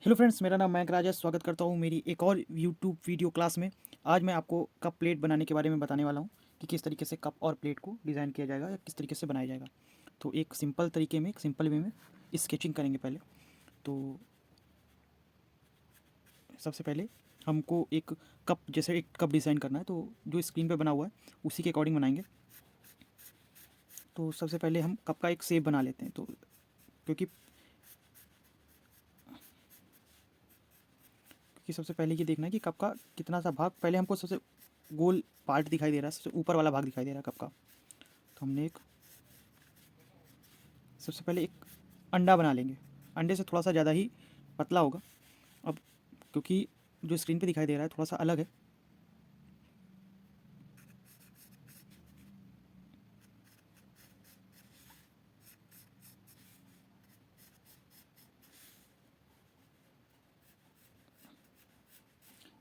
Hello friends, मेरा नाम मयंक राज है। स्वागत करता हूँ मेरी एक और यूट्यूब वीडियो क्लास में। आज मैं आपको कप प्लेट बनाने के बारे में बताने वाला हूँ कि किस तरीके से कप और प्लेट को डिज़ाइन किया जाएगा या किस तरीके से बनाया जाएगा। तो एक सिंपल तरीके में, एक सिंपल वे में स्केचिंग करेंगे पहले। तो सबसे पहले हमको एक कप, जैसे एक कप डिज़ाइन करना है, तो जो स्क्रीन पे बना हुआ है उसी के अकॉर्डिंग बनाएंगे। तो सबसे पहले हम कप का एक शेप बना लेते हैं। तो क्योंकि कि सबसे पहले ये देखना है कि कप का कितना सा भाग, पहले हमको सबसे गोल पार्ट दिखाई दे रहा है, सबसे ऊपर वाला भाग दिखाई दे रहा है कप का। तो हमने एक सबसे पहले एक अंडा बना लेंगे। अंडे से थोड़ा सा ज़्यादा ही पतला होगा। अब क्योंकि जो स्क्रीन पे दिखाई दे रहा है थोड़ा सा अलग है।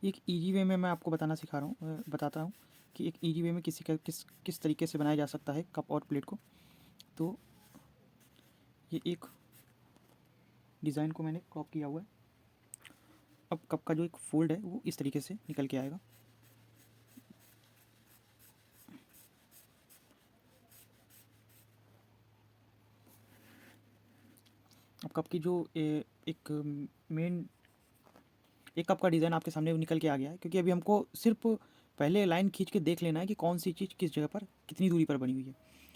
एक इजी वे में मैं आपको बताता हूँ कि एक इजी वे में किस किस तरीके से बनाया जा सकता है कप और प्लेट को। तो ये एक डिज़ाइन को मैंने क्रॉप किया हुआ है। अब कप का जो एक फोल्ड है वो इस तरीके से निकल के आएगा। अब कप की जो एक मेन एक कप का डिज़ाइन आपके सामने निकल के आ गया है, क्योंकि अभी हमको सिर्फ पहले लाइन खींच के देख लेना है कि कौन सी चीज़ किस जगह पर कितनी दूरी पर बनी हुई है।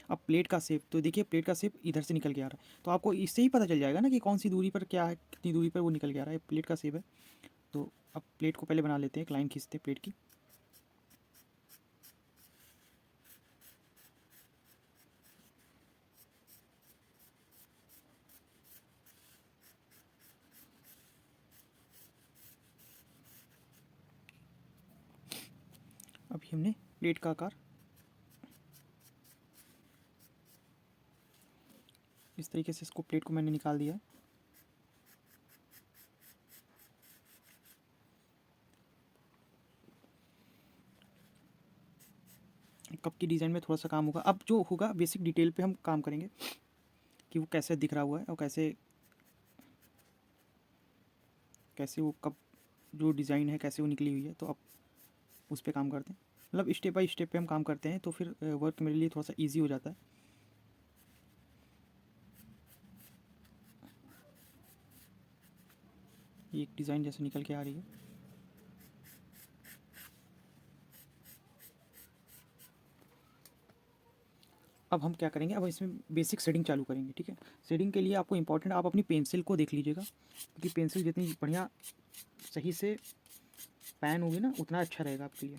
अब प्लेट का शेप, तो देखिए प्लेट का शेप इधर से निकल के आ रहा है, तो आपको इससे ही पता चल जाएगा ना कि कौन सी दूरी पर क्या है, कितनी दूरी पर वो निकल के आ रहा है। प्लेट का शेप है। तो अब प्लेट को पहले बना लेते हैं, एक लाइन खींचते हैं प्लेट की। अभी हमने प्लेट का आकार इस तरीके से, इसको प्लेट को मैंने निकाल दिया है। कप की डिज़ाइन में थोड़ा सा काम होगा। अब जो होगा बेसिक डिटेल पे हम काम करेंगे कि वो कैसे दिख रहा हुआ है और कैसे कैसे वो कप जो डिज़ाइन है कैसे वो निकली हुई है। तो अब उस पर काम करते हैं, मतलब स्टेप बाय स्टेप पे हम काम करते हैं, तो फिर वर्क मेरे लिए थोड़ा सा ईजी हो जाता है। ये एक डिज़ाइन जैसे निकल के आ रही है। अब हम क्या करेंगे, अब इसमें बेसिक शेडिंग चालू करेंगे। ठीक है, शेडिंग के लिए आपको इंपॉर्टेंट, आप अपनी पेंसिल को देख लीजिएगा, क्योंकि पेंसिल जितनी बढ़िया सही से पैन होगी ना उतना अच्छा रहेगा आपके लिए।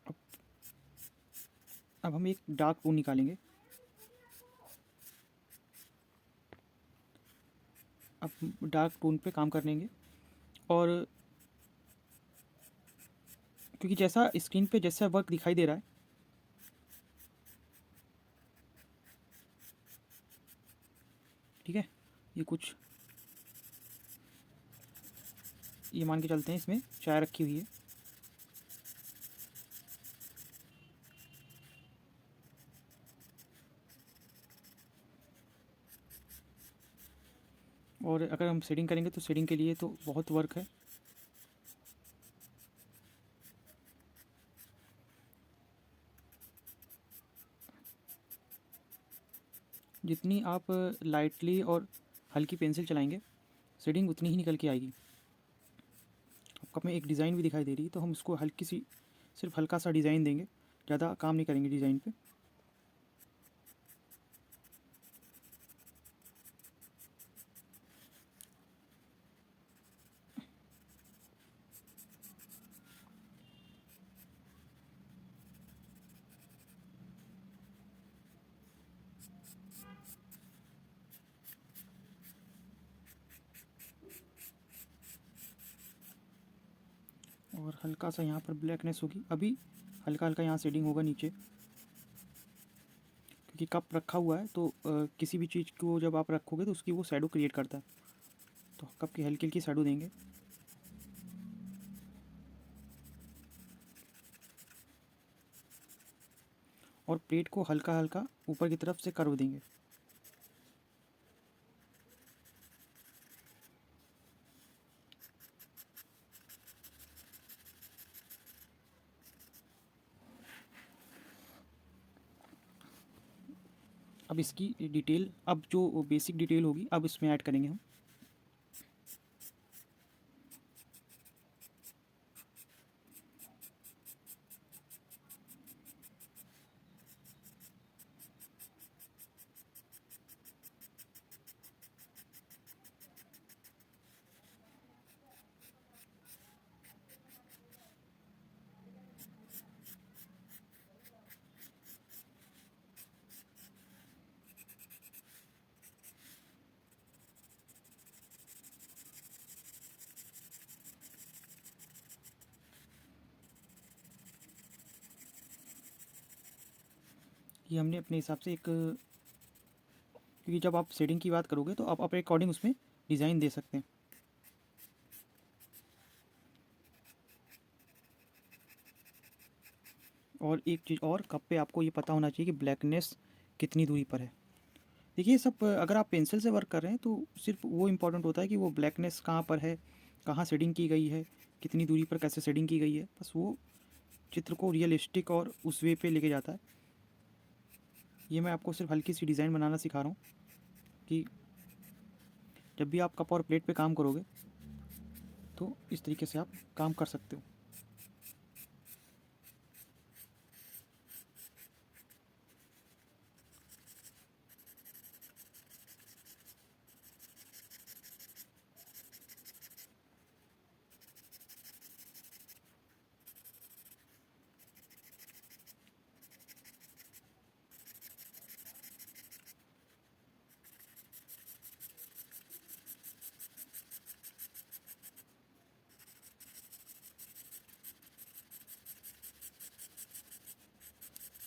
अब अब हम एक डार्क टोन निकालेंगे। अब डार्क टोन पे काम कर लेंगे, और क्योंकि जैसा स्क्रीन पे जैसा वर्क दिखाई दे रहा है, ठीक है, ये कुछ ये मान के चलते हैं, इसमें चाय रखी हुई है। और अगर हम शेडिंग करेंगे तो शेडिंग के लिए तो बहुत वर्क है। जितनी आप लाइटली और हल्की पेंसिल चलाएंगे, शेडिंग उतनी ही निकल के आएगी। अब में एक डिज़ाइन भी दिखाई दे रही है, तो हम उसको हल्की सी, सिर्फ हल्का सा डिज़ाइन देंगे, ज़्यादा काम नहीं करेंगे डिज़ाइन पे। और हल्का सा यहाँ पर ब्लैकनेस होगी। अभी हल्का हल्का यहाँ शेडिंग होगा नीचे, क्योंकि कप रखा हुआ है, तो किसी भी चीज़ को जब आप रखोगे तो उसकी वो शैडो क्रिएट करता है। तो कप की हल्की हल्की शैडो देंगे। और प्लेट को हल्का हल्का ऊपर की तरफ से कर्व देंगे। अब इसकी डिटेल, अब जो बेसिक डिटेल होगी अब इसमें ऐड करेंगे हम। ये हमने अपने हिसाब से एक, क्योंकि जब आप शेडिंग की बात करोगे तो आप अपने अकॉर्डिंग उसमें डिज़ाइन दे सकते हैं। और एक चीज़ और, कप पे आपको ये पता होना चाहिए कि ब्लैकनेस कितनी दूरी पर है। देखिए सब, अगर आप पेंसिल से वर्क कर रहे हैं तो सिर्फ वो इम्पोर्टेंट होता है कि वो ब्लैकनेस कहाँ पर है, कहाँ शेडिंग की गई है, कितनी दूरी पर कैसे शेडिंग की गई है, बस वो चित्र को रियलिस्टिक और उस वे पे लेके जाता है। ये मैं आपको सिर्फ हल्की सी डिज़ाइन बनाना सिखा रहा हूँ कि जब भी आप कप और प्लेट पे काम करोगे तो इस तरीके से आप काम कर सकते हो।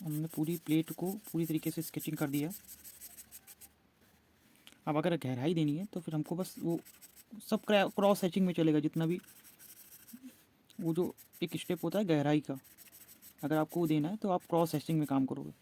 हमने पूरी प्लेट को पूरी तरीके से स्केचिंग कर दिया। अब अगर गहराई देनी है तो फिर हमको बस वो सब क्रॉस हैचिंग में चलेगा, जितना भी वो जो एक स्टेप होता है गहराई का, अगर आपको वो देना है तो आप क्रॉस हैचिंग में काम करोगे।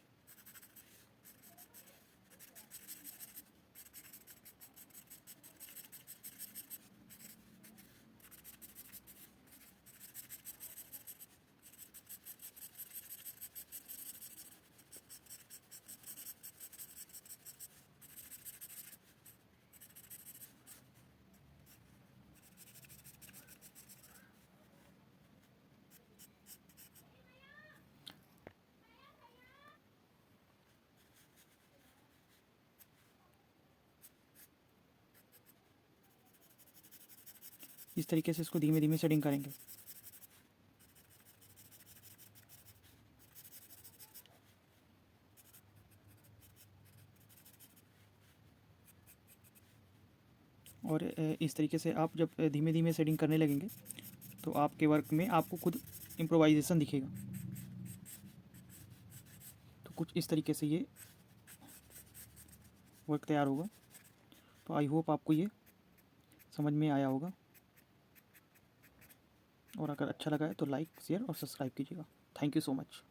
इस तरीके से इसको धीमे धीमे सेटिंग करेंगे। और इस तरीके से आप जब धीमे धीमे सेटिंग करने लगेंगे तो आपके वर्क में आपको खुद इम्प्रोवाइजेशन दिखेगा। तो कुछ इस तरीके से ये वर्क तैयार होगा। तो आई होप आपको ये समझ में आया होगा, और अगर अच्छा लगा है तो लाइक शेयर और सब्सक्राइब कीजिएगा। Thank you so much.